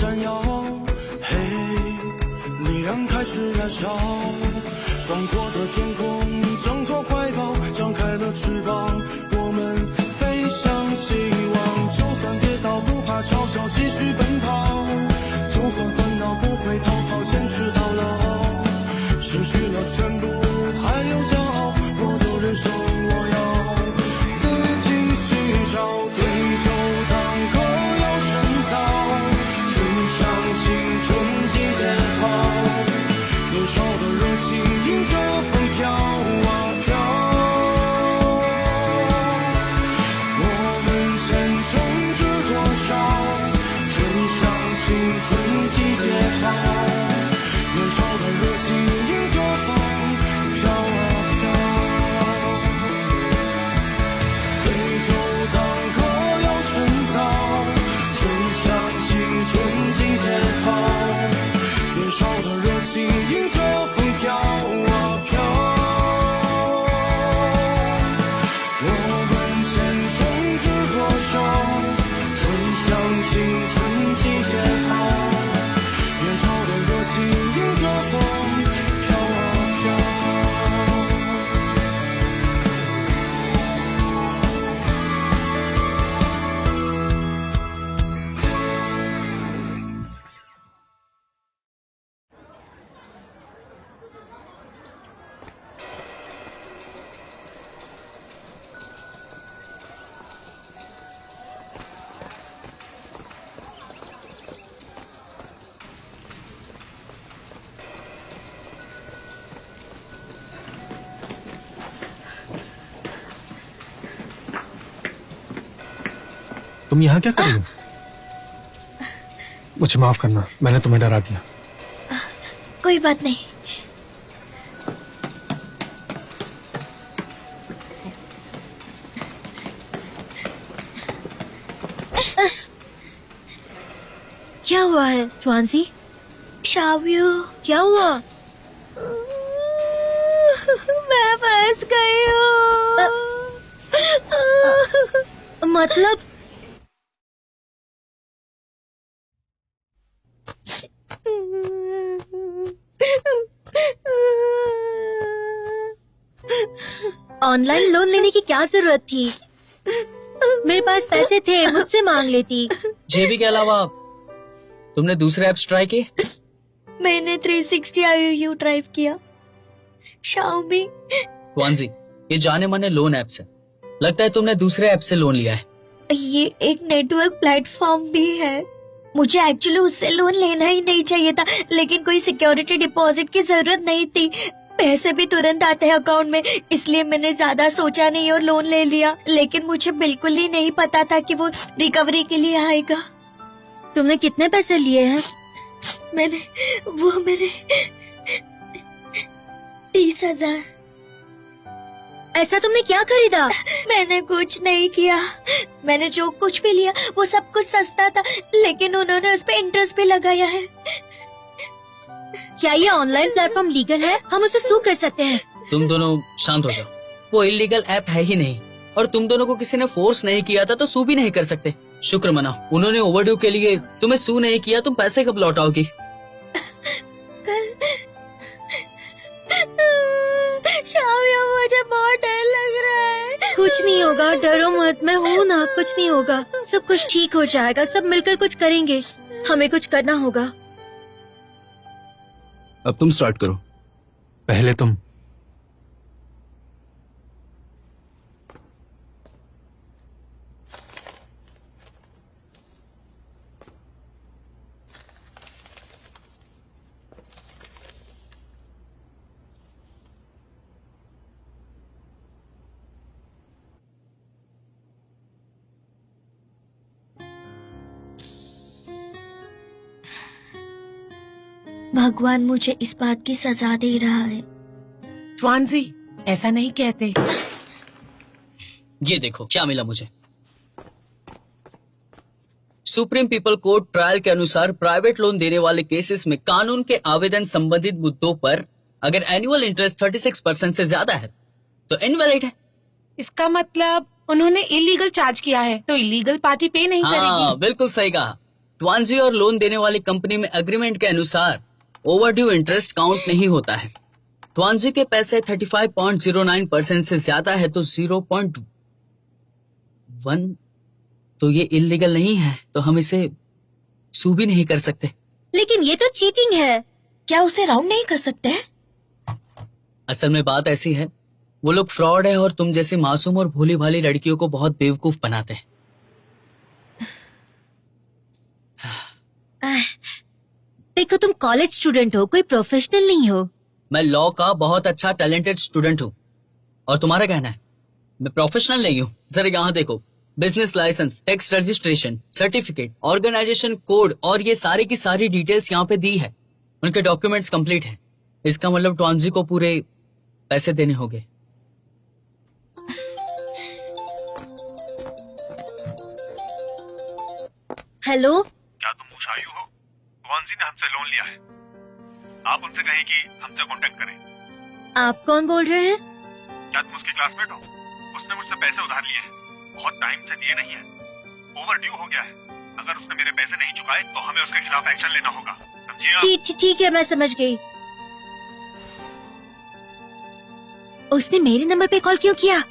闪耀，嘿，力量开始燃烧，广阔的天空挣脱怀抱，张开了翅膀，我们飞向希望。就算跌倒不怕嘲笑，继续奔跑，就算烦恼不会逃跑，坚持到老。失去了全部还有骄傲，我的人生我要自己去找，对酒当歌要深造，吹响青春季节号，年少的热情迎着风飘啊飘，我们前程知多少，吹响青春季节号，年少的热情迎着风飘啊飘，对酒当歌要深造，吹响青春季节号，年少的热情迎着风飘啊飘，我们前程知多少，吹响青春季节号，年少的热情迎着风飘啊飘。तुम यहाँ क्या कर रही हो? मुझे माफ करना, मैंने तुम्हें डरा दिया। कोई बात नहीं। क्या हुआ है स्वांसी? शाव्यू क्या हुआ? मैं फंस गई हूँ। मतलब ऑनलाइन लोन लेने की क्या जरूरत थी? मेरे पास पैसे थे, मुझसे मांग लेती। जेबी के अलावा तुमने दूसरे ऐप्स ट्राई किए? मैंने 360 IOU ड्राइव किया, शाओमी। वांजी, ये जाने माने लोन ऐप्स है। लगता है तुमने दूसरे ऐप से लोन लिया है। ये एक नेटवर्क प्लेटफॉर्म भी है। मुझे एक्चुअली उससे लोन लेना ही नहीं चाहिए था, लेकिन कोई सिक्योरिटी डिपॉजिट की जरूरत नहीं थी। पैसे भी तुरंत आते हैं अकाउंट में, इसलिए मैंने ज्यादा सोचा नहीं और लोन ले लिया। लेकिन मुझे बिल्कुल ही नहीं पता था कि वो रिकवरी के लिए आएगा। तुमने कितने पैसे लिए हैं? मैंने 30,000। ऐसा तुमने क्या खरीदा? मैंने कुछ नहीं किया। मैंने जो कुछ भी लिया वो सब कुछ सस्ता था, लेकिन उन्होंने उस पर इंटरेस्ट भी लगाया है। क्या ये ऑनलाइन प्लेटफॉर्म लीगल है? हम उसे सू कर सकते हैं। तुम दोनों शांत हो जाओ। वो इलीगल ऐप है ही नहीं, और तुम दोनों को किसी ने फोर्स नहीं किया था, तो सू भी नहीं कर सकते। शुक्र मनाओ, उन्होंने ओवरड्यू के लिए तुम्हें सू नहीं किया। तुम पैसे कब लौटाओगी? शाव्या, मुझे बहुत डर लग रहा है। कुछ नहीं होगा, डरो मत, मैं हूँ ना, कुछ नहीं होगा। सब कुछ ठीक हो जाएगा, सब मिलकर कुछ करेंगे। हमें कुछ करना होगा। अब तुम स्टार्ट करो। पहले तुम। भगवान मुझे इस बात की सजा दे रहा है। स्वांजी, ऐसा नहीं कहते। ये देखो क्या मिला मुझे। सुप्रीम पीपल कोर्ट ट्रायल के अनुसार प्राइवेट लोन देने वाले केसेस में कानून के आवेदन संबंधित मुद्दों पर अगर एनुअल इंटरेस्ट 36% से ज्यादा है तो इनवैलिड है। इसका मतलब उन्होंने इलीगल चार्ज किया है, तो इलीगल पार्टी पे नहीं करेगी। हाँ, बिल्कुल सही कहा। ट्वांजी और लोन देने वाली कंपनी में एग्रीमेंट के अनुसार ओवरड्यू इंटरेस्ट काउंट नहीं होता है। ट्वांजी के पैसे 35.09% से ज्यादा है तो 0.1 तो ये इलीगल नहीं है, तो हम इसे सू भी नहीं कर सकते। लेकिन ये तो चीटिंग है, क्या उसे राउंड नहीं कर सकते? असल में बात ऐसी है, वो लोग फ्रॉड है और तुम जैसी मासूम और भोली भाली लड़कियों को बहुत बेवकूफ बनाते हैं। देखो तुम कॉलेज स्टूडेंट हो, कोई प्रोफेशनल नहीं हो। मैं लॉ का बहुत अच्छा टैलेंटेड स्टूडेंट हूँ और तुम्हारा कहना है मैं प्रोफेशनल नहीं हूँ। जरा यहाँ देखो, business licence, tax registration, certificate, organisation code और ये सारी की सारी डिटेल्स यहाँ पे दी है। उनके डॉक्यूमेंट्स कंप्लीट है। इसका मतलब ट्वांजी को पूरे पैसे देने होंगे। हेलो, क्या तुम मुशायू हो? ट्वांजी ने हमसे लोन लिया है। आप उनसे कहें कि हमसे कांटेक्ट करें। आप कौन बोल रहे हैं? क्या तुम उसकी क्लासमेट हो? उसने मुझसे पैसे उधार लिए हैं, बहुत टाइम से दिए नहीं है, ओवरड्यू हो गया है। अगर उसने मेरे पैसे नहीं चुकाए तो हमें उसके खिलाफ एक्शन लेना होगा, समझिए आप? ठीक है, मैं समझ गई। उसने मेरे नंबर पे कॉल क्यों किया?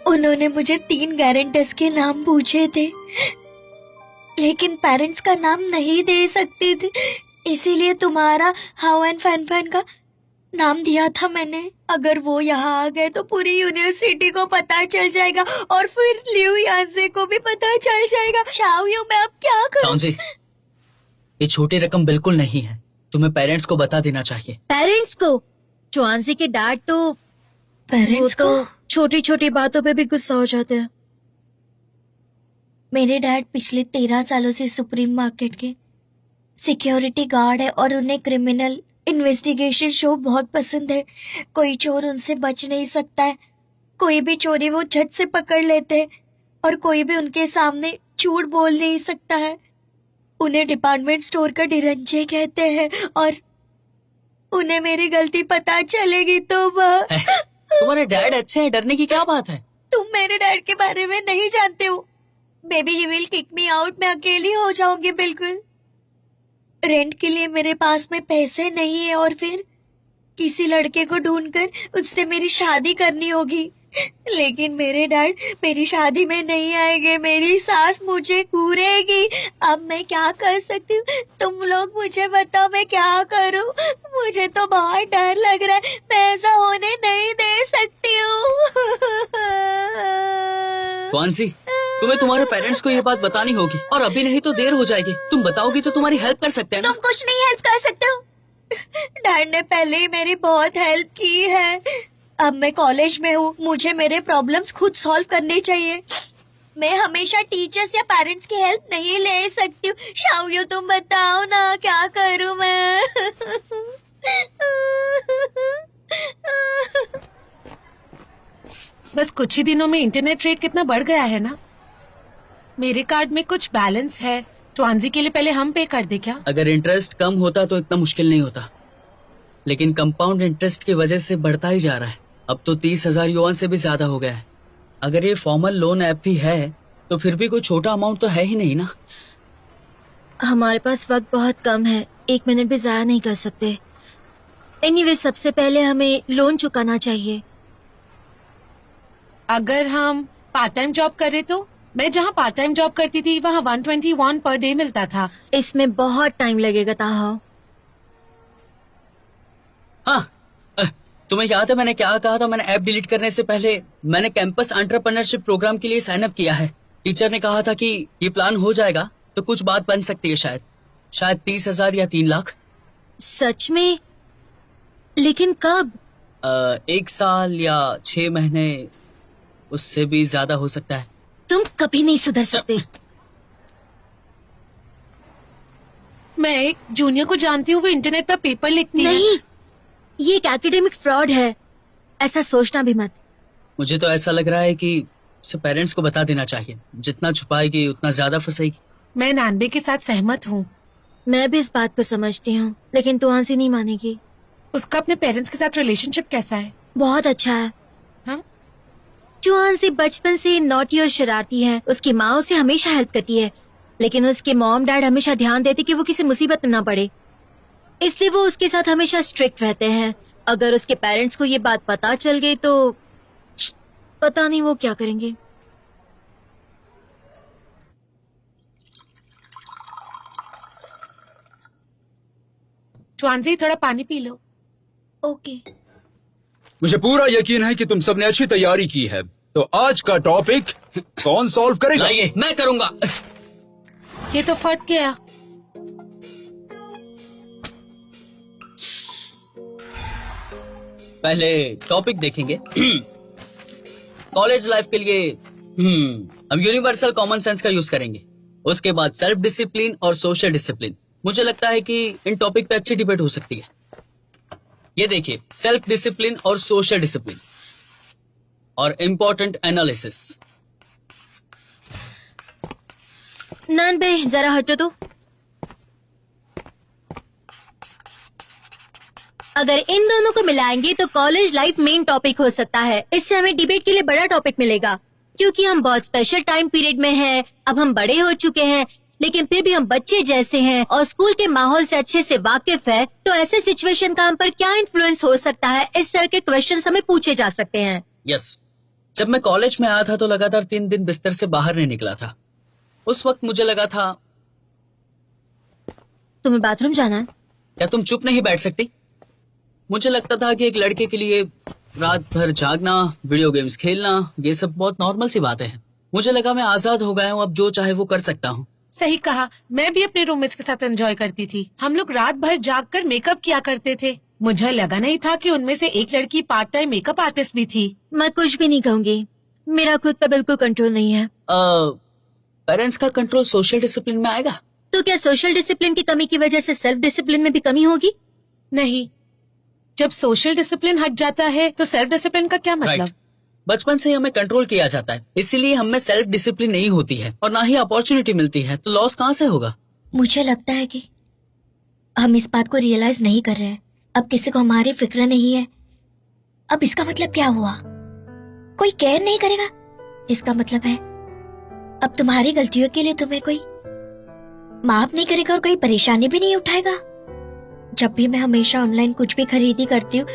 उन्होंने मुझे 3 गारंटर्स के नाम पूछे थे, लेकिन पेरेंट्स का नाम नहीं दे सकती थी, इसीलिए तुम्हारा हाउ एंड फैन का नाम दिया था मैंने। अगर वो यहाँ आ गए तो पूरी यूनिवर्सिटी को पता चल जाएगा और फिर लियू यानसे को भी पता चल जाएगा। शाओयू, मैं अब क्या करूं? ये छोटी रकम बिल्कुल नहीं है, तुम्हें पेरेंट्स को बता देना चाहिए। पेरेंट्स को? ट्वांजी के डैड तो पेरेंट्स को छोटी छोटी बातों पे भी गुस्सा हो जाते हैं। मेरे डैड पिछले 13 सालों से सुप्रीम मार्केट के सिक्योरिटी गार्ड है और उन्हें क्रिमिनल इन्वेस्टिगेशन शो बहुत पसंद है। कोई चोर उनसे बच नहीं सकता है, कोई भी चोरी वो झट से पकड़ लेते हैं और कोई भी उनके सामने झूठ बोल नहीं सकता है। उन्हें डिपार्टमेंट स्टोर का डिरंजे कहते हैं और उन्हें मेरी गलती पता चलेगी तो वह तुम्हारे डैड अच्छे हैं, डरने की क्या बात है? तुम मेरे डैड के बारे में नहीं जानते हो। Baby he will kick me out, मैं अकेली हो जाऊंगी बिल्कुल। रेंट के लिए मेरे पास में पैसे नहीं है और फिर किसी लड़के को ढूंढकर उससे मेरी शादी करनी होगी। लेकिन मेरे डैड मेरी शादी में नहीं आएंगे, मेरी सास मुझे घूरेगी। अब मैं क्या कर सकती हूँ? तुम लोग मुझे बताओ, मैं क्या करूँ? मुझे तो बहुत डर लग रहा है, मैं ऐसा होने नहीं दे सकती हूँ। ट्वांजी, तुम्हें तुम्हारे पेरेंट्स को ये बात बतानी होगी और अभी नहीं तो देर हो जाएगी। तुम बताओगी तो तुम्हारी हेल्प कर सकते हैं ना? तुम कुछ नहीं हेल्प कर सकते हो। डैड ने पहले ही मेरी बहुत हेल्प की है। अब मैं कॉलेज में हूँ, मुझे मेरे प्रॉब्लम्स खुद सॉल्व करने चाहिए। मैं हमेशा टीचर्स या पेरेंट्स की हेल्प नहीं ले सकती हूँ। शाओयू, तुम बताओ ना, क्या करूँ मैं? बस कुछ ही दिनों में इंटरनेट रेट कितना बढ़ गया है ना। मेरे कार्ड में कुछ बैलेंस है, ट्वांजी के लिए पहले हम पे कर दे क्या? अगर इंटरेस्ट कम होता तो इतना मुश्किल नहीं होता, लेकिन कंपाउंड इंटरेस्ट की वजह से बढ़ता ही जा रहा है। अब तो 30,000 युआन से भी ज्यादा हो गया है। अगर ये फॉर्मल लोन ऐप भी है तो फिर भी कोई छोटा अमाउंट तो है ही नहीं ना। हमारे पास वक्त बहुत कम है, 1 मिनट भी जाया नहीं कर सकते। एनीवे, सबसे पहले हमें लोन चुकाना चाहिए। अगर हम पार्ट टाइम जॉब करें तो? मैं जहाँ पार्ट टाइम जॉब करती थी वहाँ 121 पर डे मिलता था। इसमें बहुत टाइम लगेगा ताहाओ। हाँ, तुम्हें याद है मैंने क्या कहा था? मैंने ऐप डिलीट करने से पहले मैंने कैंपस एंटरप्रेन्योरशिप प्रोग्राम के लिए साइन अप किया है। टीचर ने कहा था कि ये प्लान हो जाएगा तो कुछ बात बन सकती है, शायद 30,000 या 3 लाख। सच में? लेकिन कब? 1 साल या 6 महीने, उससे भी ज्यादा हो सकता है। तुम कभी नहीं सुधर सकते। मैं एक जूनियर को जानती हूँ, वो इंटरनेट पर पेपर लिखती है। नहीं, ये एक एकेडमिक फ्रॉड है, ऐसा सोचना भी मत। मुझे तो ऐसा लग रहा है कि उसे पेरेंट्स को बता देना चाहिए। जितना छुपाएगी उतना ज्यादा फंसेगी। मैं नानबे के साथ सहमत हूँ। मैं भी इस बात को समझती हूँ, लेकिन ट्वांजी नहीं मानेगी। उसका अपने पेरेंट्स के साथ रिलेशनशिप कैसा है? बहुत अच्छा है। हाँ? ट्वांजी बचपन से नॉटी और शरारती है। उसकी माँ उसे हमेशा हेल्प करती है, लेकिन उसके मॉम डैड हमेशा ध्यान देते कि वो किसी मुसीबत में ना पड़े, इसलिए वो उसके साथ हमेशा स्ट्रिक्ट रहते हैं। अगर उसके पेरेंट्स को ये बात पता चल गई तो पता नहीं वो क्या करेंगे। ट्वांजी, थोड़ा पानी पी लो। ओके। मुझे पूरा यकीन है कि तुम सबने अच्छी तैयारी की है। तो आज का टॉपिक कौन सॉल्व करेगा? लाइए, मैं करूंगा। ये तो फट गया। पहले टॉपिक देखेंगे। कॉलेज लाइफ के लिए हम यूनिवर्सल कॉमन सेंस का यूज करेंगे। उसके बाद सेल्फ डिसिप्लिन और सोशल डिसिप्लिन। मुझे लगता है कि इन टॉपिक पे अच्छी डिबेट हो सकती है। ये देखिए, सेल्फ डिसिप्लिन और सोशल डिसिप्लिन और इम्पोर्टेंट एनालिसिस। नंद भाई जरा हटो तो। अगर इन दोनों को मिलाएंगे तो कॉलेज लाइफ मेन टॉपिक हो सकता है। इससे हमें डिबेट के लिए बड़ा टॉपिक मिलेगा, क्योंकि हम बहुत स्पेशल टाइम पीरियड में हैं। अब हम बड़े हो चुके हैं, लेकिन फिर भी हम बच्चे जैसे हैं और स्कूल के माहौल से अच्छे से वाकिफ है। तो ऐसे सिचुएशन का हम पर क्या इन्फ्लुएंस हो सकता है, इस तरह के क्वेश्चंस हमें पूछे जा सकते हैं। यस, जब मैं कॉलेज में आया था तो लगातार 3 दिन बिस्तर से बाहर नहीं निकला था। उस वक्त मुझे लगा था, तुम्हें बाथरूम जाना है? क्या तुम चुप नहीं बैठ सकती? मुझे लगता था कि एक लड़के के लिए रात भर जागना, वीडियो गेम्स खेलना, ये सब बहुत नॉर्मल सी बातें हैं। मुझे लगा मैं आजाद हो गया हूँ, अब जो चाहे वो कर सकता हूँ। सही कहा, मैं भी अपने रूममेट्स के साथ एंजॉय करती थी। हम लोग रात भर जागकर मेकअप किया करते थे। मुझे लगा नहीं था कि उनमें से एक लड़की पार्ट टाइम मेकअप आर्टिस्ट भी थी। मैं कुछ भी नहीं कहूंगी, मेरा खुद पे बिल्कुल कंट्रोल नहीं है। पेरेंट्स का कंट्रोल सोशल डिसिप्लिन में आएगा? तो क्या सोशल डिसिप्लिन की कमी की वजह से सेल्फ डिसिप्लिन में भी कमी होगी? नहीं, जब सोशल डिसिप्लिन हट जाता है तो सेल्फ डिसिप्लिन का क्या मतलब? Right. बचपन से ही हमें कंट्रोल किया जाता है, इसीलिए हमें सेल्फ डिसिप्लिन नहीं होती है और ना ही अपॉर्चुनिटी मिलती है, तो लॉस कहाँ से होगा? मुझे लगता है कि हम इस बात को रियलाइज नहीं कर रहे हैं। अब किसी को हमारी फिक्र नहीं है। अब इसका मतलब क्या हुआ? कोई केयर नहीं करेगा। इसका मतलब है अब तुम्हारी गलतियों के लिए तुम्हें कोई माफ नहीं करेगा और कोई परेशानी भी नहीं उठाएगा। जब भी मैं हमेशा ऑनलाइन कुछ भी खरीदी करती हूँ,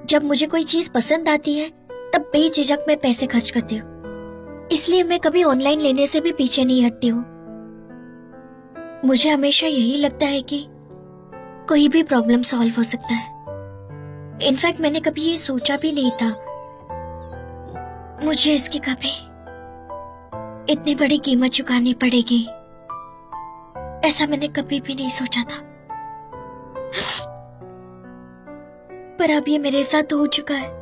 जब मुझे कोई चीज पसंद आती है तब बेझिझक मैं पैसे खर्च करती हूँ। इसलिए मैं कभी ऑनलाइन लेने से भी पीछे नहीं हटती हूँ। मुझे हमेशा यही लगता है कि कोई भी प्रॉब्लम सॉल्व हो सकता है। इनफैक्ट मैंने कभी ये सोचा भी नहीं था मुझे इसकी कभी इतनी बड़ी कीमत चुकानी पड़ेगी। ऐसा मैंने कभी भी नहीं सोचा था, पर अब ये मेरे साथ हो चुका है।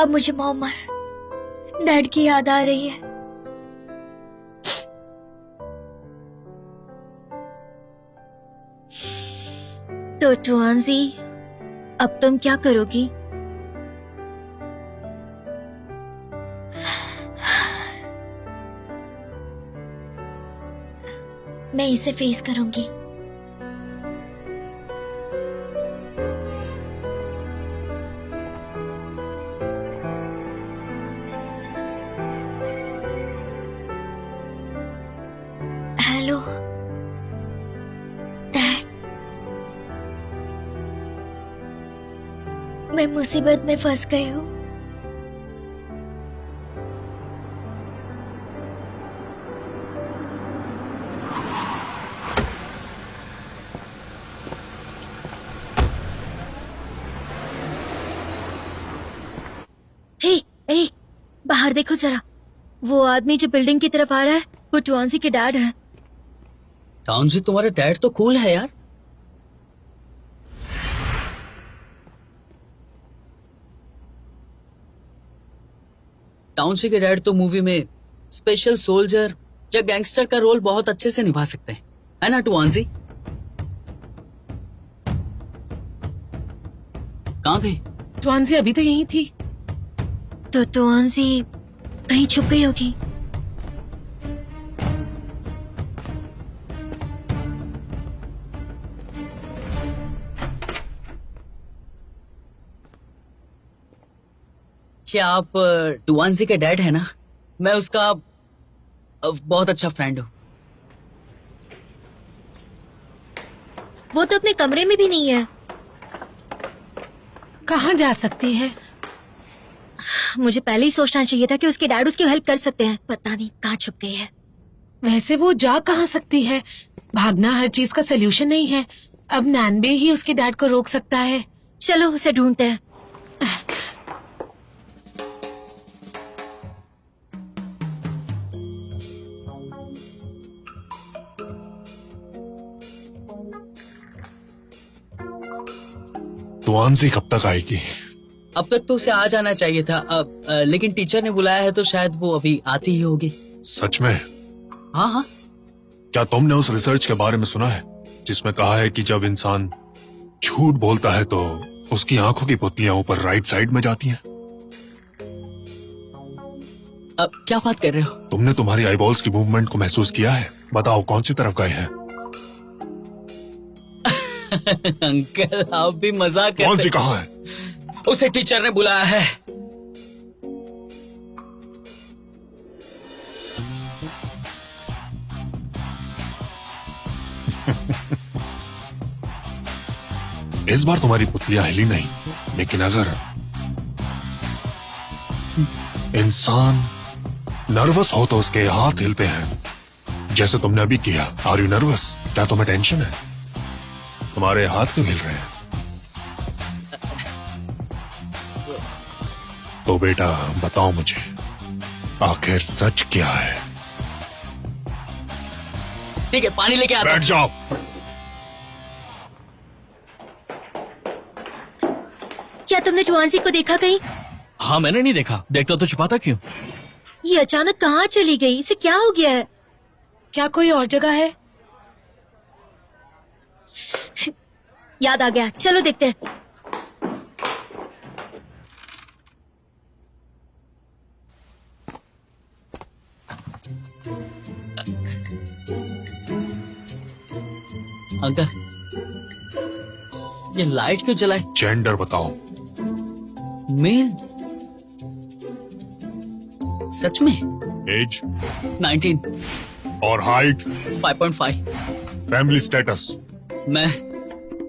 अब मुझे मॉम और डैड की याद आ रही है। तो ट्वांजी, अब तुम क्या करोगी? मैं इसे फेस करूंगी। हेलो डैड, मैं मुसीबत में फंस गई हूँ। ए, बाहर देखो जरा। वो आदमी जो बिल्डिंग की तरफ आ रहा है वो ट्वांजी के डैड है। ट्वांजी, तुम्हारे डैड तो कूल है यार। ट्वांजी के डैड तो मूवी में स्पेशल सोल्जर या गैंगस्टर का रोल बहुत अच्छे से निभा सकते हैं, है ना ट्वांजी? कहाँ गई? ट्वांजी अभी तो यहीं थी। तो ट्वांजी कहीं छुप गई होगी। क्या आप ट्वांजी के डैड है ना? मैं उसका बहुत अच्छा फ्रेंड हूँ। वो तो अपने कमरे में भी नहीं है। कहाँ जा सकती है? मुझे पहले ही सोचना चाहिए था कि उसके डैड उसकी हेल्प कर सकते हैं। पता नहीं कहाँ छुप गई है। वैसे वो जा कहाँ सकती है? भागना हर चीज का सोल्यूशन नहीं है। अब नैनबे ही उसके डैड को रोक सकता है। चलो उसे ढूंढते हैं। तुआनसी कब तक आएगी? अब तक तो उसे आ जाना चाहिए था। अब लेकिन टीचर ने बुलाया है तो शायद वो अभी आती ही होगी। सच में? हाँ हाँ। क्या तुमने उस रिसर्च के बारे में सुना है जिसमें कहा है कि जब इंसान झूठ बोलता है तो उसकी आंखों की पुतलियां ऊपर राइट साइड में जाती हैं? अब क्या बात कर रहे हो? तुमने तुम्हारी आईबॉल्स की मूवमेंट को महसूस किया है? बताओ कौन सी तरफ गए हैं? अंकल आप भी मजाक करते। कौन सी कहाँ है? उसे टीचर ने बुलाया है। इस बार तुम्हारी पुतलियां हिली नहीं, लेकिन अगर इंसान नर्वस हो तो उसके हाथ हिलते हैं, जैसे तुमने अभी किया। Are you nervous? क्या तुम्हें टेंशन है? तुम्हारे हाथ क्यों हिल रहे हैं? तो बेटा बताओ मुझे, आखिर सच क्या है? ठीक है पानी लेके आता बैठ जाओ। क्या तुमने टुआनसी को देखा कहीं? हाँ मैंने नहीं देखा। देखता तो छुपाता क्यों? ये अचानक कहाँ चली गई? इसे क्या हो गया है? क्या कोई और जगह है? याद आ गया, चलो देखते हैं। अंकल ये लाइट क्यों जलाई? जेंडर बताओ। मेल। सच में? एज? 19। और हाइट? 5.5। Family status? मैं,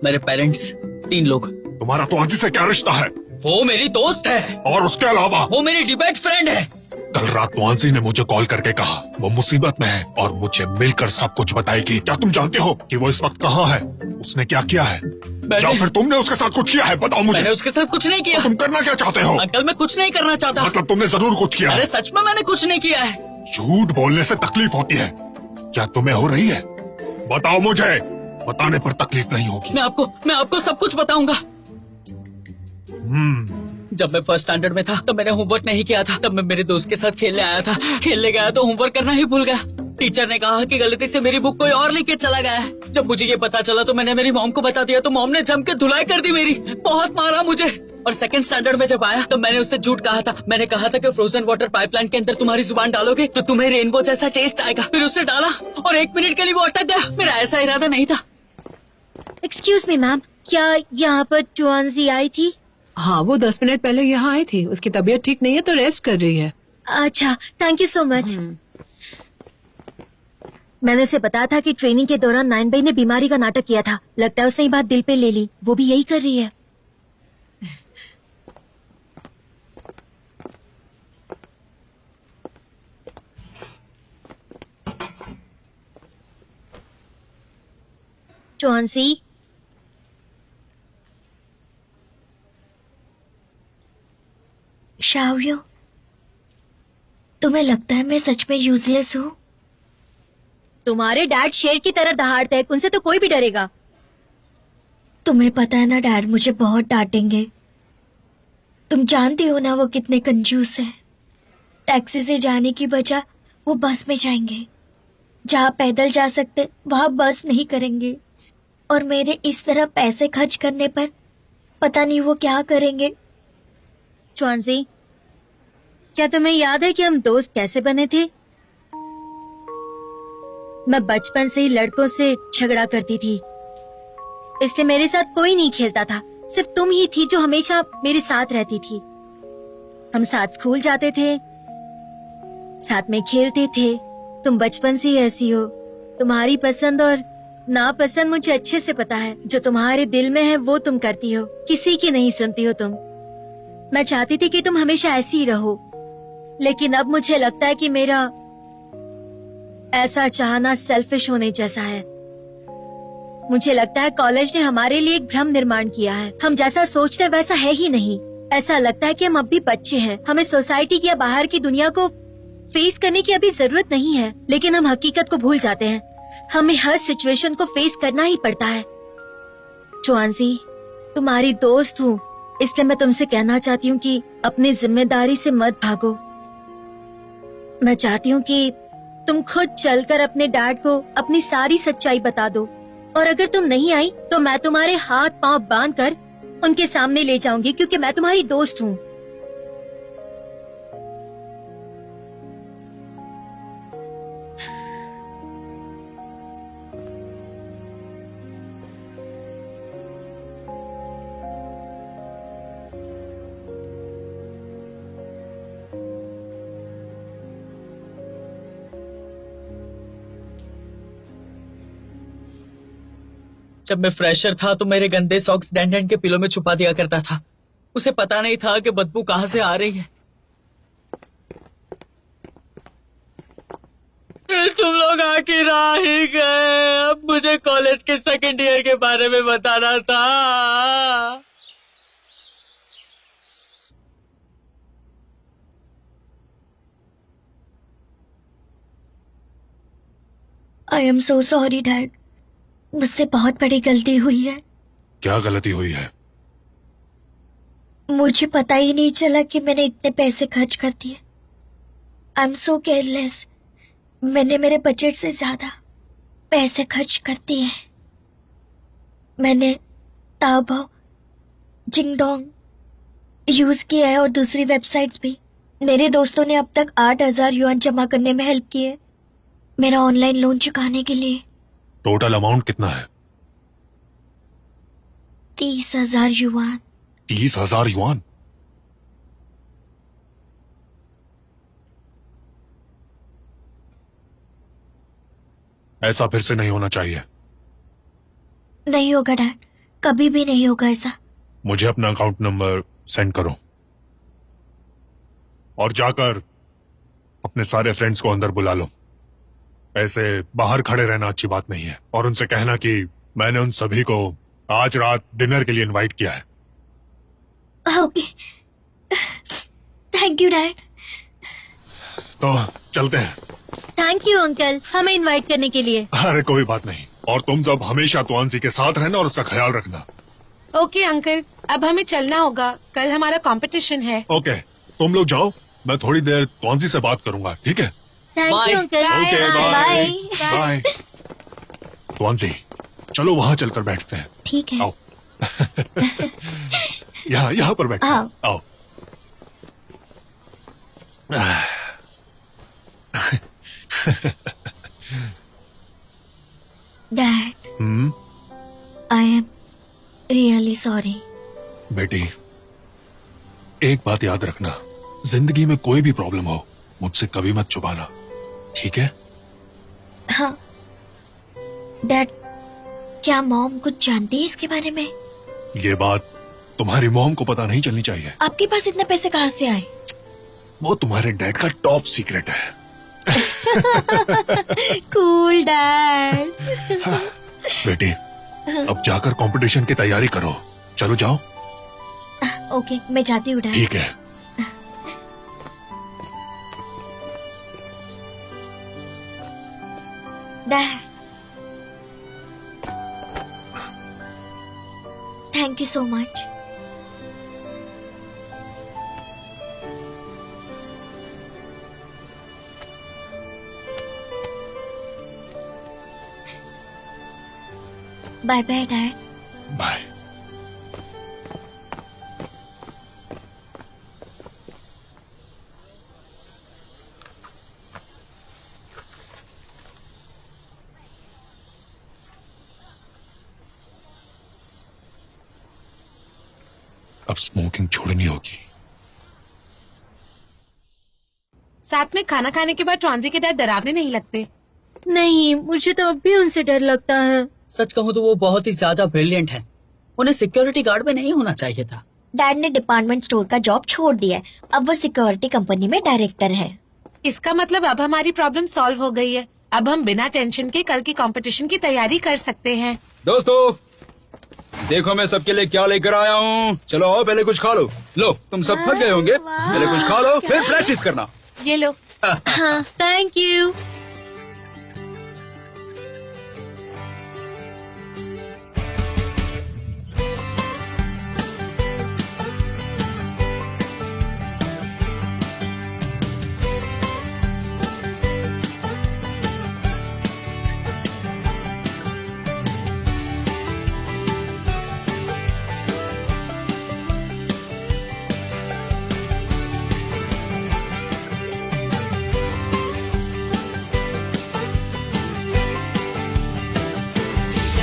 मेरे पेरेंट्स, 3 लोग। तुम्हारा तो आंटी से क्या रिश्ता है? वो मेरी दोस्त है। और उसके अलावा? वो मेरी डिबेट फ्रेंड है। कल रात तुआनसी ने मुझे कॉल करके कहा वो मुसीबत में है और मुझे मिलकर सब कुछ बताएगी। क्या तुम जानते हो कि वो इस वक्त कहाँ है? उसने क्या किया है? या फिर तुमने उसके साथ कुछ किया है? बताओ मुझे। मैंने उसके साथ कुछ नहीं किया। तो तुम करना क्या चाहते हो? अंकल मैं कुछ नहीं करना चाहता। मतलब तुमने जरूर कुछ किया अरे है। सच में मैंने कुछ नहीं किया है। झूठ बोलने से तकलीफ होती है, क्या तुम्हें हो रही है? बताओ मुझे। बताने पर तकलीफ नहीं होगी। मैं आपको सब कुछ बताऊंगा। जब मैं फर्स्ट स्टैंडर्ड में था तब मैंने होमवर्क नहीं किया था। तब मैं मेरे दोस्त के साथ खेलने आया था। खेलने गया तो होमवर्क करना ही भूल गया। टीचर ने कहा कि गलती से मेरी बुक कोई और लेके चला गया है। जब मुझे ये पता चला तो मैंने मेरी मॉम को बता दिया तो मॉम ने जम के धुलाई कर दी मेरी। बहुत मारा मुझे। और सेकंड स्टैंडर्ड में जब आया तो मैंने उससे झूठ कहा था। मैंने कहा था कि फ्रोजन वाटर पाइपलाइन के अंदर तुम्हारी जुबान डालोगे तो तुम्हें रेनबो जैसा टेस्ट आएगा। फिर उससे डाला और 1 मिनट के लिए वो अटक गया। मेरा ऐसा इरादा नहीं था। एक्सक्यूज मी मैम, क्या यहाँ पर टुआनसी आई थी? हाँ वो 10 मिनट पहले यहाँ आई थी। उसकी तबीयत ठीक नहीं है तो रेस्ट कर रही है। अच्छा थैंक यू सो मच। मैंने उसे बताया था कि ट्रेनिंग के दौरान नाइनबाई ने बीमारी का नाटक किया था। लगता है उसने ये बात दिल पे ले ली। वो भी यही कर रही है। टुआनसी, शाओयो, तुम्हें लगता है मैं सच में यूजलेस हूँ? तुम्हारे डैड शेर की तरह दहाड़ते हैं। उनसे तो कोई भी डरेगा। तुम्हें पता है ना डैड मुझे बहुत डांटेंगे। तुम जानती हो ना वो कितने कंजूस हैं। टैक्सी से जाने की बजाय वो बस में जाएंगे। जहाँ पैदल जा सकते वहां बस नहीं करेंगे। और मेरे इस तरह पैसे खर्च करने पर पता नहीं वो क्या करेंगे। टुआनसी, क्या तुम्हें याद है कि हम दोस्त कैसे बने थे? मैं बचपन से ही लड़कों से झगड़ा करती थी, इसलिए मेरे साथ कोई नहीं खेलता था। सिर्फ तुम ही थी जो हमेशा मेरे साथ रहती थी। हम साथ स्कूल जाते थे, साथ में खेलते थे। तुम बचपन से ही ऐसी हो। तुम्हारी पसंद और नापसंद मुझे अच्छे से पता है। जो तुम्हारे दिल में है वो तुम करती हो, किसी की नहीं सुनती हो तुम। मैं चाहती थी कि तुम हमेशा ऐसी ही रहो, लेकिन अब मुझे लगता है कि मेरा ऐसा चाहना सेल्फिश होने जैसा है। मुझे लगता है कॉलेज ने हमारे लिए एक भ्रम निर्माण किया है। हम जैसा सोचते हैं वैसा है ही नहीं। ऐसा लगता है कि हम अब भी बच्चे हैं, हमें सोसाइटी की या बाहर की दुनिया को फेस करने की अभी जरूरत नहीं है। लेकिन हम हकीकत को भूल जाते हैं। हमें हर सिचुएशन को फेस करना ही पड़ता है। चुआंजी, तुम्हारी दोस्त हूँ, इसलिए मैं तुमसे कहना चाहती हूँ कि अपनी जिम्मेदारी से मत भागो। मैं चाहती हूँ कि तुम खुद चलकर अपने डैड को अपनी सारी सच्चाई बता दो, और अगर तुम नहीं आई तो मैं तुम्हारे हाथ पांव बांधकर उनके सामने ले जाऊंगी, क्योंकि मैं तुम्हारी दोस्त हूँ। जब मैं फ्रेशर था तो मेरे गंदे सॉक्स डैंडन के पिलो में छुपा दिया करता था। उसे पता नहीं था कि बदबू कहां से आ रही है। फिर तुम लोग आखिर आ ही गए। अब मुझे कॉलेज के सेकंड ईयर के बारे में बताना था। I am so sorry dad, मुझसे बहुत बड़ी गलती हुई है। क्या गलती हुई है? मुझे पता ही नहीं चला कि मैंने इतने पैसे खर्च कर दिए। I am so careless. मैंने मेरे बजट से ज्यादा पैसे खर्च कर दिए। मैंने ताओबाओ, जिंगडोंग यूज किया है और दूसरी वेबसाइट्स भी। मेरे दोस्तों ने अब तक 8,000 युआन जमा करने में हेल्प की है, मेरा ऑनलाइन लोन चुकाने के लिए। टोटल अमाउंट कितना है? 30,000 युआन। 30,000 युआन? ऐसा फिर से नहीं होना चाहिए। नहीं होगा डैड, कभी भी नहीं होगा ऐसा। मुझे अपना अकाउंट नंबर सेंड करो और जाकर अपने सारे फ्रेंड्स को अंदर बुला लो। ऐसे बाहर खड़े रहना अच्छी बात नहीं है। और उनसे कहना कि मैंने उन सभी को आज रात डिनर के लिए इनवाइट किया है। Okay, thank you dad. तो चलते हैं। थैंक यू अंकल हमें इनवाइट करने के लिए। अरे कोई बात नहीं। और तुम सब हमेशा तुआंसी के साथ रहना और उसका ख्याल रखना। ओके अंकल, अब हमें चलना होगा, कल हमारा कंपटीशन है। ओके, तुम लोग जाओ, मैं थोड़ी देर तुआंसी से बात करूंगा, ठीक है? Thank Bye. You uncle. Okay, bye bye. तुआंसी, चलो वहां चलकर बैठते हैं। ठीक है। आओ। यहाँ पर बैठते हैं। आओ। आओ। Dad, I am really sorry. बेटी, एक बात याद रखना, जिंदगी में कोई भी प्रॉब्लम हो मुझसे कभी मत छुपाना, ठीक है? हाँ डैड, क्या मॉम कुछ जानती है इसके बारे में? ये बात तुम्हारी मॉम को पता नहीं चलनी चाहिए। आपके पास इतने पैसे कहाँ से आए? वो तुम्हारे डैड का टॉप सीक्रेट है। Cool dad. बेटी, अब जाकर कंपटीशन की तैयारी करो। चलो जाओ। ओके, मैं जाती हूँ डैड। ठीक है। Dad, thank you so much. Bye bye dad. Bye. अब स्मोकिंग छोड़नी होगी। साथ में खाना खाने के बाद ट्रांजी के डैड डरावने नहीं लगते। नहीं, मुझे तो अब भी उनसे डर लगता है। सच कहूँ तो वो बहुत ही ज्यादा ब्रिलियंट है, उन्हें सिक्योरिटी गार्ड में नहीं होना चाहिए था। डैड ने डिपार्टमेंट स्टोर का जॉब छोड़ दिया है, अब वो सिक्योरिटी कंपनी में डायरेक्टर है। इसका मतलब अब हमारी प्रॉब्लम सॉल्व हो गई है। अब हम बिना टेंशन के कल की कंपटीशन की तैयारी कर सकते हैं। दोस्तों, देखो मैं सबके लिए क्या लेकर आया हूँ। चलो आओ, पहले कुछ खा लो। लो, तुम सब थक गए होंगे, पहले कुछ खा लो, फिर प्रैक्टिस करना। ये लो। हाँ, थैंक यू।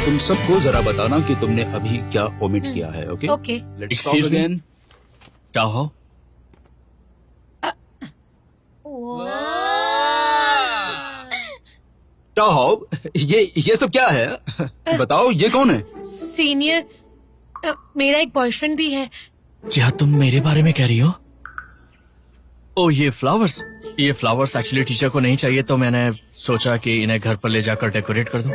तुम सबको जरा बताना कि तुमने अभी क्या ओमिट किया है। Okay okay. Let's talk again. क्या हो? टाओ, ये सब क्या है? बताओ, ये कौन है? सीनियर, मेरा एक बॉयफ्रेंड भी है। क्या तुम मेरे बारे में कह रही हो? ओ, ये फ्लावर्स एक्चुअली टीचर को नहीं चाहिए, तो मैंने सोचा कि इन्हें घर पर ले जाकर डेकोरेट कर दूं।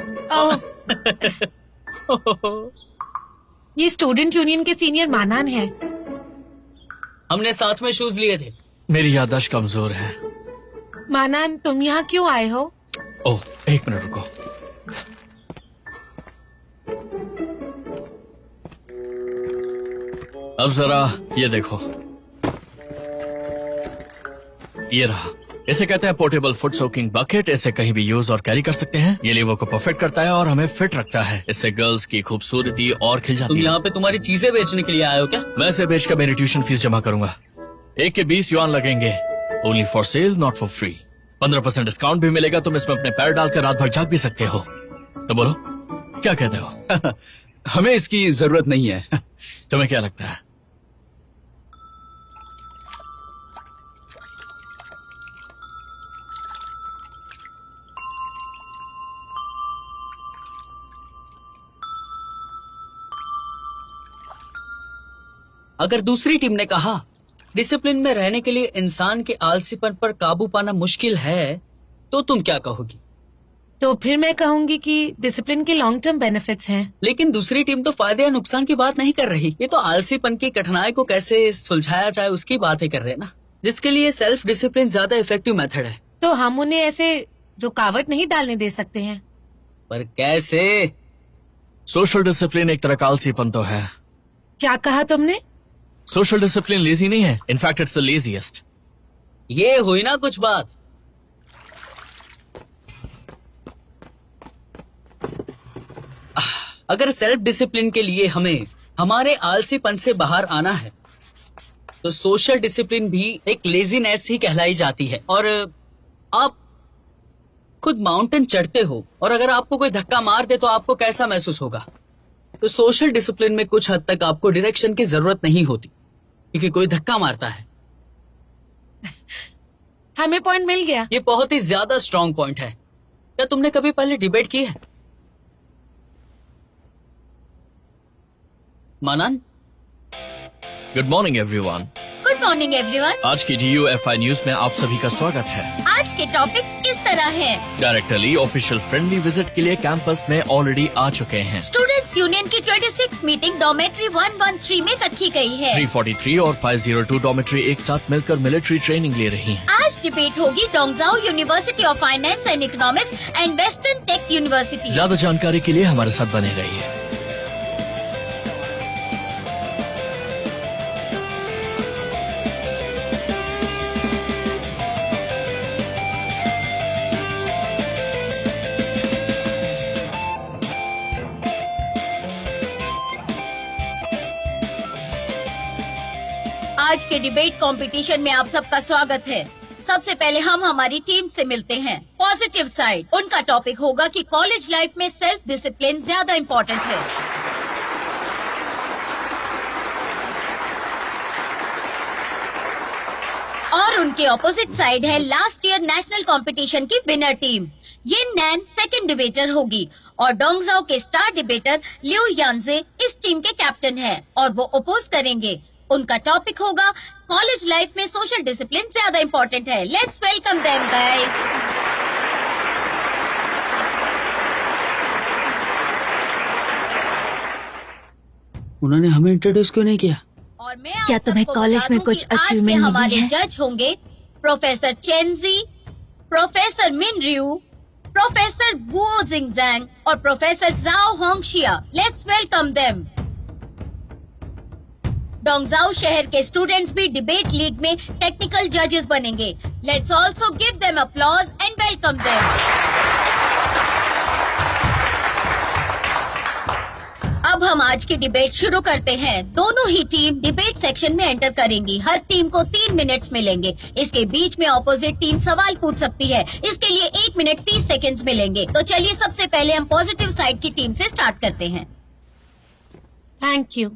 ये स्टूडेंट यूनियन के सीनियर मानान है। हमने साथ में शूज लिए थे। मेरी याददाश्त कमजोर है। मानान, तुम यहाँ क्यों आए हो? ओह, एक मिनट रुको। अब जरा ये देखो, ये रहा। इसे कहते हैं पोर्टेबल फुट सोकिंग बकेट। इसे कहीं भी यूज और कैरी कर सकते हैं। ये लीवर को परफेक्ट करता है और हमें फिट रखता है। इससे गर्ल्स की खूबसूरती और खिल जाती है। तुम यहाँ पे तुम्हारी चीजें बेचने के लिए आए हो क्या? मैं इसे बेचकर मेरी ट्यूशन फीस जमा करूंगा। एक के 20 युआन लगेंगे। Only for sale, not for free. 15% discount भी मिलेगा। तुम इसमें अपने पैर डालकर रात भर जाग भी सकते हो। तो बोलो, क्या कहते हो? हमें इसकी जरूरत नहीं है। तुम्हें क्या लगता है? अगर दूसरी टीम ने कहा डिसिप्लिन में रहने के लिए इंसान के आलसीपन पर काबू पाना मुश्किल है, तो तुम क्या कहोगी? तो फिर मैं कहूंगी कि डिसिप्लिन के लॉन्ग टर्म बेनिफिट्स हैं। लेकिन दूसरी टीम तो फायदे या नुकसान की बात नहीं कर रही। ये तो आलसीपन की कठिनाई को कैसे सुलझाया जाए उसकी बातें कर रहे हैं ना, जिसके लिए सेल्फ डिसिप्लिन ज्यादा इफेक्टिव मेथड है। तो हम उन्हें ऐसे रुकावट नहीं डालने दे सकते हैं। पर कैसे? सोशल डिसिप्लिन एक तरह का आलसीपन तो है। क्या कहा तुमने? सोशल डिसिप्लिन लेजी नहीं है, इनफैक्ट इट्स द लेजीएस्ट। ये हुई ना कुछ बात। अगर सेल्फ डिसिप्लिन के लिए हमें हमारे आलसीपन से बाहर आना है, तो सोशल डिसिप्लिन भी एक लेजीनेस ही कहलाई जाती है। और आप खुद माउंटेन चढ़ते हो और अगर आपको कोई धक्का मार दे तो आपको कैसा महसूस होगा? तो सोशल डिसिप्लिन में कुछ हद तक आपको डायरेक्शन की जरूरत नहीं होती, क्योंकि कोई धक्का मारता है। हमें पॉइंट मिल गया। ये बहुत ही ज्यादा स्ट्रांग पॉइंट है। क्या तुमने कभी पहले डिबेट की है? मानन? Good morning everyone. Good morning everyone. आज की DUFI न्यूज में आप सभी का स्वागत है। आज के टॉपिक्स इस तरह हैं। डायरेक्टर ली ऑफिशियल फ्रेंडली विजिट के लिए कैंपस में ऑलरेडी आ चुके हैं। स्टूडेंट्स यूनियन की 26 मीटिंग डॉर्मेट्री 113 में रखी गई है। 343 और 502 डॉर्मेट्री एक साथ मिलकर मिलिट्री ट्रेनिंग ले रही हैं। आज डिबेट होगी Dongzhao university of finance and economics and western tech university. ज्यादा जानकारी के लिए हमारे साथ बने रहिए। आज के डिबेट कंपटीशन में आप सबका स्वागत है। सबसे पहले हम हमारी टीम से मिलते हैं। पॉजिटिव साइड, उनका टॉपिक होगा कि कॉलेज लाइफ में सेल्फ डिसिप्लिन ज्यादा इम्पोर्टेंट है। और उनके ऑपोजिट साइड है लास्ट ईयर नेशनल कंपटीशन की विनर टीम। ये नैन सेकंड डिबेटर होगी और डोंगजाओ के स्टार डिबेटर लिu यांजे इस टीम के कैप्टन है और वो अपोज करेंगे। उनका टॉपिक होगा कॉलेज लाइफ में सोशल डिसिप्लिन ज्यादा इम्पोर्टेंट है। Let's welcome them guys. उन्होंने हमें इंट्रोड्यूस क्यों नहीं किया? और मैं क्या तुम्हें कॉलेज में कुछ अचीवमेंट मिली हमारे है? जज होंगे प्रोफेसर चेनजी, प्रोफेसर मिन रियू, प्रोफेसर वुओ जिंगजैंग और professor Zhao Hongxia. Let's welcome them. Dongzhao शहर के स्टूडेंट्स भी डिबेट लीग में टेक्निकल जजेस बनेंगे। Let's also give them applause and welcome them. अब हम आज की डिबेट शुरू करते हैं। दोनों ही टीम डिबेट सेक्शन में एंटर करेंगी। हर टीम को 3 मिनट्स मिलेंगे। इसके बीच में ऑपोजिट टीम सवाल पूछ सकती है। इसके लिए 1 मिनट 30 सेकंड्स मिलेंगे। तो चलिए सबसे पहले हम पॉजिटिव साइड की टीम से स्टार्ट करते हैं। Thank you.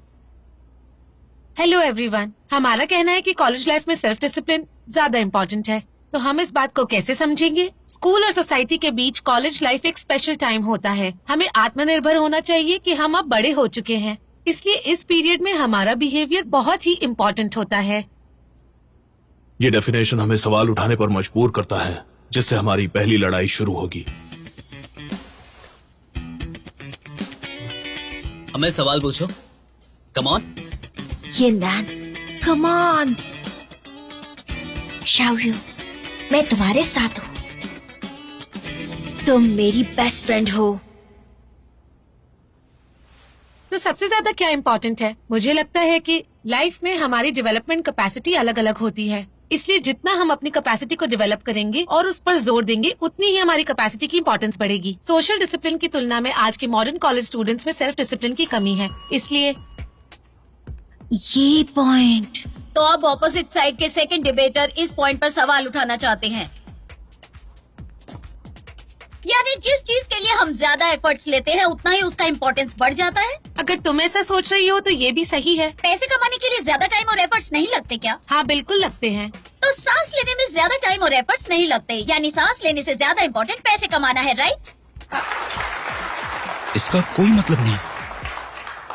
Hello everyone. हमारा कहना है कि कॉलेज लाइफ में सेल्फ डिसिप्लिन ज्यादा इम्पोर्टेंट है। तो हम इस बात को कैसे समझेंगे? स्कूल और सोसाइटी के बीच कॉलेज लाइफ एक स्पेशल टाइम होता है। हमें आत्मनिर्भर होना चाहिए कि हम अब बड़े हो चुके हैं, इसलिए इस पीरियड में हमारा बिहेवियर बहुत ही इम्पोर्टेंट होता है। ये डेफिनेशन हमें सवाल उठाने पर मजबूर करता है, जिससे हमारी पहली लड़ाई शुरू होगी। हमें सवाल पूछो। Come on. ये नैन, कम ऑन। शाओयू, मैं तुम्हारे साथ हूँ। तुम मेरी बेस्ट फ्रेंड हो। तो सबसे ज्यादा क्या इम्पोर्टेंट है? मुझे लगता है कि लाइफ में हमारी डेवलपमेंट कैपेसिटी अलग अलग होती है, इसलिए जितना हम अपनी कैपेसिटी को डेवलप करेंगे और उस पर जोर देंगे, उतनी ही हमारी कैपेसिटी की इम्पोर्टेंस बढ़ेगी। सोशल डिसिप्लिन की तुलना में आज के मॉडर्न कॉलेज स्टूडेंट्स में सेल्फ डिसिप्लिन की कमी है, इसलिए ये पॉइंट। तो अब ऑपोजिट साइड के सेकंड डिबेटर इस पॉइंट पर सवाल उठाना चाहते हैं। यानी जिस चीज के लिए हम ज्यादा एफर्ट्स लेते हैं उतना ही उसका इम्पोर्टेंस बढ़ जाता है। अगर तुम ऐसा सोच रही हो तो ये भी सही है। पैसे कमाने के लिए ज्यादा टाइम और एफर्ट्स नहीं लगते क्या? हाँ, बिल्कुल लगते हैं। तो सांस लेने में ज्यादा टाइम और एफर्ट्स नहीं लगते, यानी सांस लेने से ज्यादा इम्पोर्टेंट पैसे कमाना है, राइट? इसका कोई मतलब नहीं।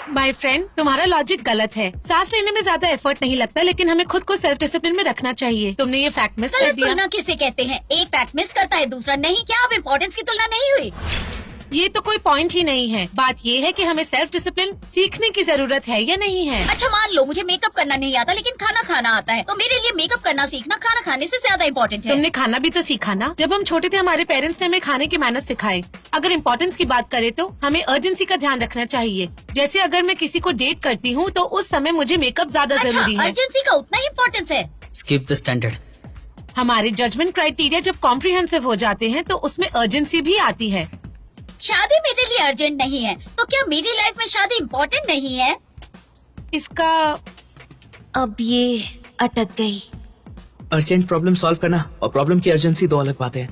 माय फ्रेंड, तुम्हारा लॉजिक गलत है। सांस लेने में ज्यादा एफर्ट नहीं लगता, लेकिन हमें खुद को सेल्फ डिसिप्लिन में रखना चाहिए। तुमने ये फैक्ट मिस कर दिया। तुलना किसे कहते हैं? एक फैक्ट मिस करता है, दूसरा नहीं। क्या अब इम्पोर्टेंस की तुलना नहीं हुई? ये तो कोई पॉइंट ही नहीं है। बात ये है कि हमें सेल्फ डिसिप्लिन सीखने की जरूरत है या नहीं है। अच्छा मान लो मुझे मेकअप करना नहीं आता लेकिन खाना खाना आता है, तो मेरे लिए मेकअप करना सीखना खाना खाने से ज्यादा इम्पोर्टेंट है। तुमने खाना भी तो सीखा ना। जब हम छोटे थे हमारे पेरेंट्स ने हमें खाने के मैनर्स सिखाए। अगर इम्पोर्टेंस की बात करें तो हमें अर्जेंसी का ध्यान रखना चाहिए। जैसे अगर मैं किसी को डेट करती हूँ तो उस समय मुझे मेकअप ज्यादा जरूरी है। अर्जेंसी का उतना ही इम्पोर्टेंस है। Skip the standard. हमारे जजमेंट क्राइटेरिया जब कॉम्प्रिहेंसिव हो जाते हैं तो उसमें अर्जेंसी भी आती है। शादी मेरे लिए अर्जेंट नहीं है, तो क्या मेरी लाइफ में शादी इम्पोर्टेंट नहीं है? इसका अब ये अटक गई। अर्जेंट प्रॉब्लम सॉल्व करना और प्रॉब्लम की अर्जेंसी दो अलग बातें हैं।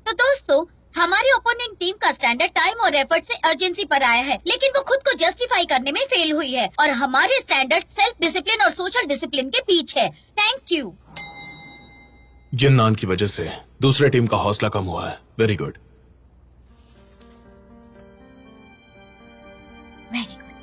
तो दोस्तों, हमारी ओपोनेंट टीम का स्टैंडर्ड टाइम और एफर्ट से अर्जेंसी पर आया है, लेकिन वो खुद को जस्टिफाई करने में फेल हुई है और हमारे स्टैंडर्ड सेल्फ डिसिप्लिन और सोशल डिसिप्लिन के बीच है। Thank you. जिन नान की वजह से दूसरे टीम का हौसला कम हुआ है। Very good. Very good.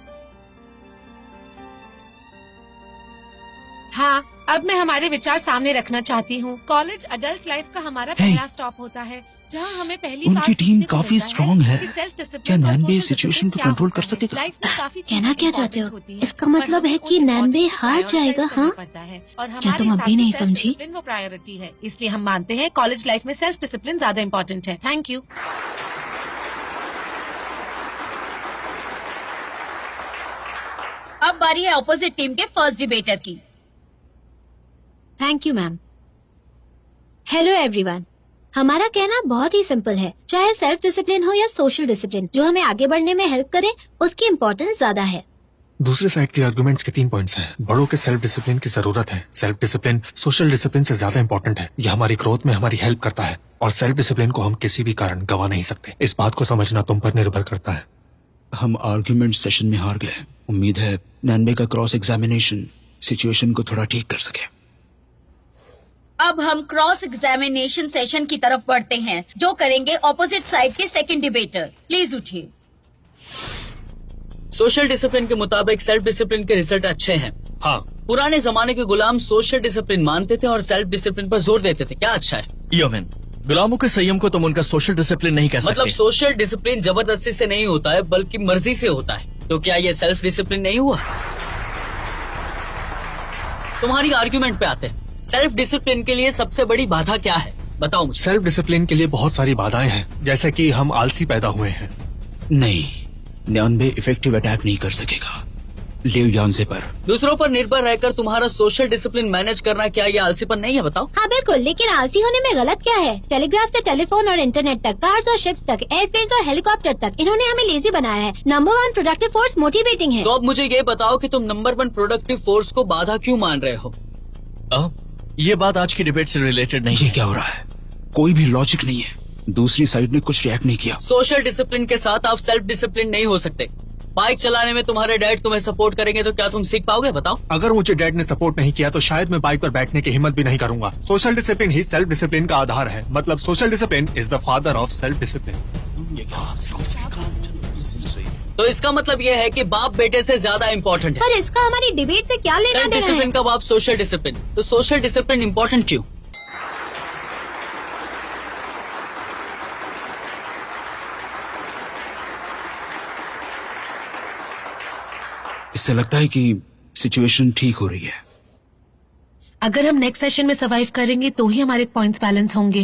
हाँ, अब मैं हमारे विचार सामने रखना चाहती हूँ। कॉलेज अडल्ट लाइफ का हमारा पहला स्टॉप होता है, जहाँ हमें पहली बार उनकी टीम काफी स्ट्रांग है। क्या नैनबे इस सिचुएशन को कंट्रोल कर सकेगा? लाइफ में काफी कहना क्या चाहते हो? इसका मतलब है कि नैनबे हार जाएगा? हाँ, क्या तुम अब भी नहीं समझी? वो प्रायोरिटी है, इसलिए हम मानते हैं कॉलेज लाइफ में सेल्फ डिसिप्लिन ज्यादा इम्पोर्टेंट है। Thank you. अब बारी है ऑपोजिट टीम के फर्स्ट डिबेटर की। Thank you ma'am. Hello everyone. हमारा कहना बहुत ही सिंपल है, चाहे सेल्फ डिसिप्लिन हो या सोशल डिसिप्लिन, जो हमें आगे बढ़ने में हेल्प करे उसकी इम्पोर्टेंस ज्यादा है। दूसरे साइड के आर्गुमेंट्स के 3 पॉइंट्स हैं। बड़ों के सेल्फ डिसिप्लिन की जरूरत है। सेल्फ डिसिप्लिन सोशल डिसिप्लिन से ज्यादा इंपॉर्टेंट है। यह हमारी ग्रोथ में हमारी हेल्प करता है और सेल्फ डिसिप्लिन को हम किसी भी कारण गंवा नहीं सकते। इस बात को समझना तुम पर निर्भर करता है। हम आर्ग्यूमेंट सेशन में हार गए। उम्मीद है नैनबे का क्रॉस एग्जामिनेशन सिचुएशन को थोड़ा ठीक कर सके। अब हम क्रॉस एग्जामिनेशन सेशन की तरफ बढ़ते हैं, जो करेंगे ऑपोजिट साइड के सेकंड डिबेटर। प्लीज उठिए। सोशल डिसिप्लिन के मुताबिक सेल्फ डिसिप्लिन के रिजल्ट अच्छे हैं। हाँ। पुराने जमाने के गुलाम सोशल डिसिप्लिन मानते थे और सेल्फ डिसिप्लिन पर जोर देते थे। क्या अच्छा है? योमेन, गुलामों के संयम को तुम उनका सोशल डिसिप्लिन नहीं कह सकते। मतलब सोशल डिसिप्लिन जबरदस्ती से नहीं होता है, बल्कि मर्जी से होता है। तो क्या ये सेल्फ डिसिप्लिन नहीं हुआ? तुम्हारी आर्ग्यूमेंट पे आते हैं। सेल्फ डिसिप्लिन के लिए सबसे बड़ी बाधा क्या है, बताओ मुझे। सेल्फ डिसिप्लिन के लिए बहुत सारी बाधाएं हैं, जैसे कि हम आलसी पैदा हुए हैं। नहीं, नैनबे इफेक्टिव अटैक नहीं कर सकेगा लियो यांजे पर। दूसरों पर निर्भर रहकर तुम्हारा सोशल डिसिप्लिन मैनेज करना, क्या ये आलसीपन नहीं है? बताओ। हाँ बिल्कुल, लेकिन आलसी होने में गलत क्या है? टेलीग्राफ से टेलीफोन और इंटरनेट तक, कार्स और शिप्स तक, एयरप्लेन और हेलीकॉप्टर तक, इन्होंने हमें लेजी बनाया है। नंबर 1 प्रोडक्टिव फोर्स मोटिवेटिंग है। तो अब मुझे ये बताओ कि तुम नंबर 1 प्रोडक्टिव फोर्स को बाधा क्यों मान रहे हो? ये बात आज की डिबेट से रिलेटेड नहीं ये है। क्या हो रहा है? कोई भी लॉजिक नहीं है। दूसरी साइड ने कुछ रिएक्ट नहीं किया। सोशल डिसिप्लिन के साथ आप सेल्फ डिसिप्लिन नहीं हो सकते। बाइक चलाने में तुम्हारे डैड तुम्हें सपोर्ट करेंगे तो क्या तुम सीख पाओगे? बताओ। अगर मुझे डैड ने सपोर्ट नहीं किया तो शायद मैं बाइक पर बैठने की हिम्मत भी नहीं करूंगा। सोशल डिसिप्लिन ही सेल्फ डिसिप्लिन का आधार है। मतलब social discipline is the father of self discipline. तो इसका मतलब ये है कि बाप बेटे से ज्यादा इम्पोर्टेंट है। पर इसका हमारी डिबेट से क्या लेना सेल्फ देना है? डिसिप्लिन का बाप सोशल डिसिप्लिन। तो सोशल डिसिप्लिन इम्पोर्टेंट क्यों? इससे लगता है कि सिचुएशन ठीक हो रही है। अगर हम नेक्स्ट सेशन में सर्वाइव करेंगे तो ही हमारे पॉइंट्स बैलेंस होंगे।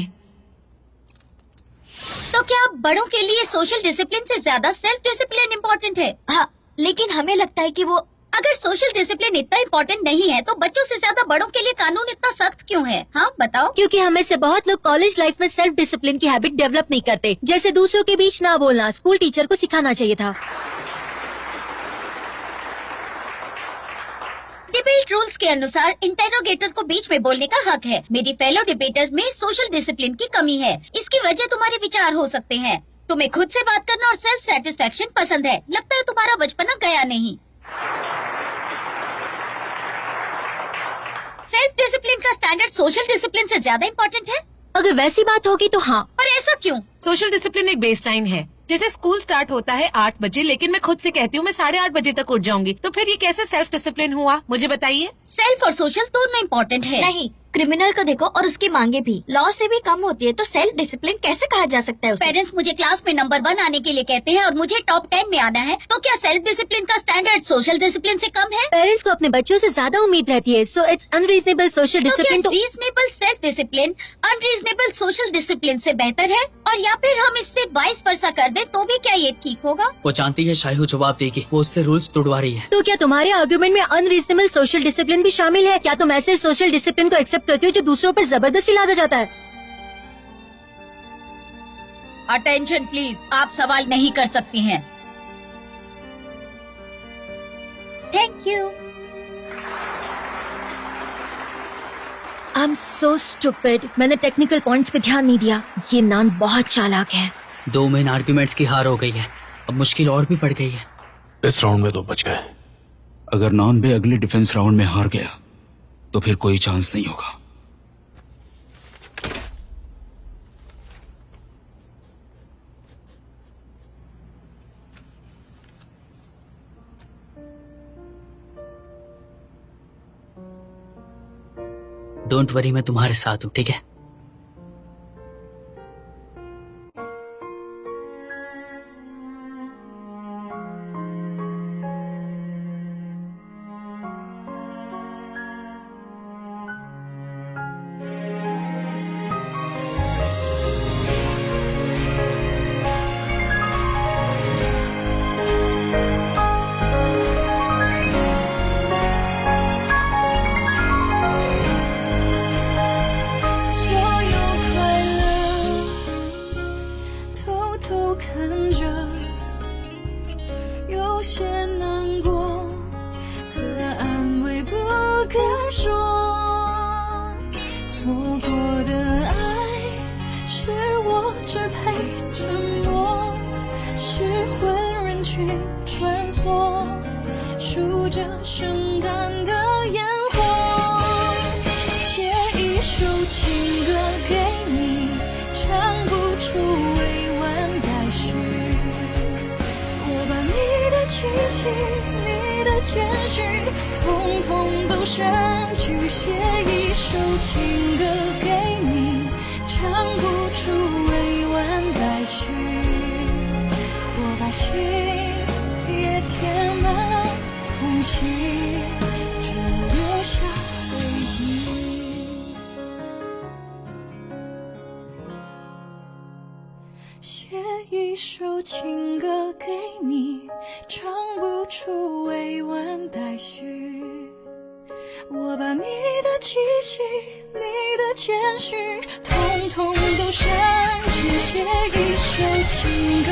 तो क्या बड़ों के लिए सोशल डिसिप्लिन से ज्यादा सेल्फ डिसिप्लिन इम्पोर्टेंट है? हाँ, लेकिन हमें लगता है कि वो अगर सोशल डिसिप्लिन इतना इम्पोर्टेंट नहीं है तो बच्चों से ज्यादा बड़ों के लिए कानून इतना सख्त क्यों है? हाँ बताओ। क्योंकि हमें से बहुत लोग कॉलेज लाइफ में सेल्फ डिसिप्लिन की हैबिट डेवलप नहीं करते। जैसे दूसरों के बीच ना बोलना, स्कूल टीचर को सिखाना चाहिए था। डिबेट रूल्स के अनुसार इंटेरोगेटर को बीच में बोलने का हक है। मेरी फेलो डिबेटर्स में सोशल डिसिप्लिन की कमी है। इसकी वजह तुम्हारे विचार हो सकते हैं। तुम्हें खुद से बात करना और सेल्फ सेटिस्फेक्शन पसंद है। लगता है तुम्हारा बचपना गया नहीं। सेल्फ डिसिप्लिन का स्टैंडर्ड सोशल डिसिप्लिन से ज्यादा इम्पोर्टेंट है? अगर वैसी बात होगी तो हाँ। और ऐसा क्यों? सोशल डिसिप्लिन एक बेसलाइन है। जैसे स्कूल स्टार्ट होता है 8 बजे, लेकिन मैं खुद से कहती हूँ मैं 8:30 बजे तक उठ जाऊंगी। तो फिर ये कैसे सेल्फ डिसिप्लिन हुआ, मुझे बताइए। सेल्फ और सोशल दोनों इम्पोर्टेंट है। नहीं, क्रिमिनल को देखो और उसकी मांगे भी लॉ से भी कम होती है, तो सेल्फ डिसिप्लिन कैसे कहा जा सकता है उसे? पेरेंट्स मुझे क्लास में नंबर 1 आने के लिए कहते हैं और मुझे टॉप 10 में आना है, तो क्या सेल्फ डिसिप्लिन का स्टैंडर्ड सोशल डिसिप्लिन से कम है? पेरेंट्स को अपने बच्चों से ज्यादा उम्मीद रहती है, so it's unreasonable social discipline. तो reasonable self discipline unreasonable social discipline से बेहतर है? और या फिर हम इससे वाइस वर्सा कर दे तो भी क्या ये ठीक होगा? वो जानती है शायू जवाब देगी, वो उससे रूल्स तोड़वा रही है। तो क्या तुम्हारे आर्गुमेंट में अनरीजनेबल सोशल डिसिप्लिन भी शामिल है? क्या तुम ऐसे सोशल डिसिप्लिन को एक्सेप्ट करती हो जो दूसरों पर जबरदस्ती लादा जाता है? अटेंशन प्लीज, आप सवाल नहीं कर सकती हैं। Thank you. I am so stupid. मैंने टेक्निकल पॉइंट्स पे ध्यान नहीं दिया। ये नान बहुत चालाक है। 2 मेन आर्ग्यूमेंट्स की हार हो गई है। अब मुश्किल और भी बढ़ गई है। इस राउंड में तो बच गए। अगर नॉनबे अगले डिफेंस राउंड में हार गया तो फिर कोई चांस नहीं होगा। डोंट वरी, मैं तुम्हारे साथ हूँ, ठीक है? 线索，数着圣诞的烟火，写一首情歌给你，唱不出委婉待续。我把你的气息，你的简讯，统统都删去，写一首情歌给你，唱不出委婉待续。我把心也填满空气，只留下回忆。写一首情歌给你，唱不出委婉待续。我把你的气息，你的简讯，统统都删去，写一首情歌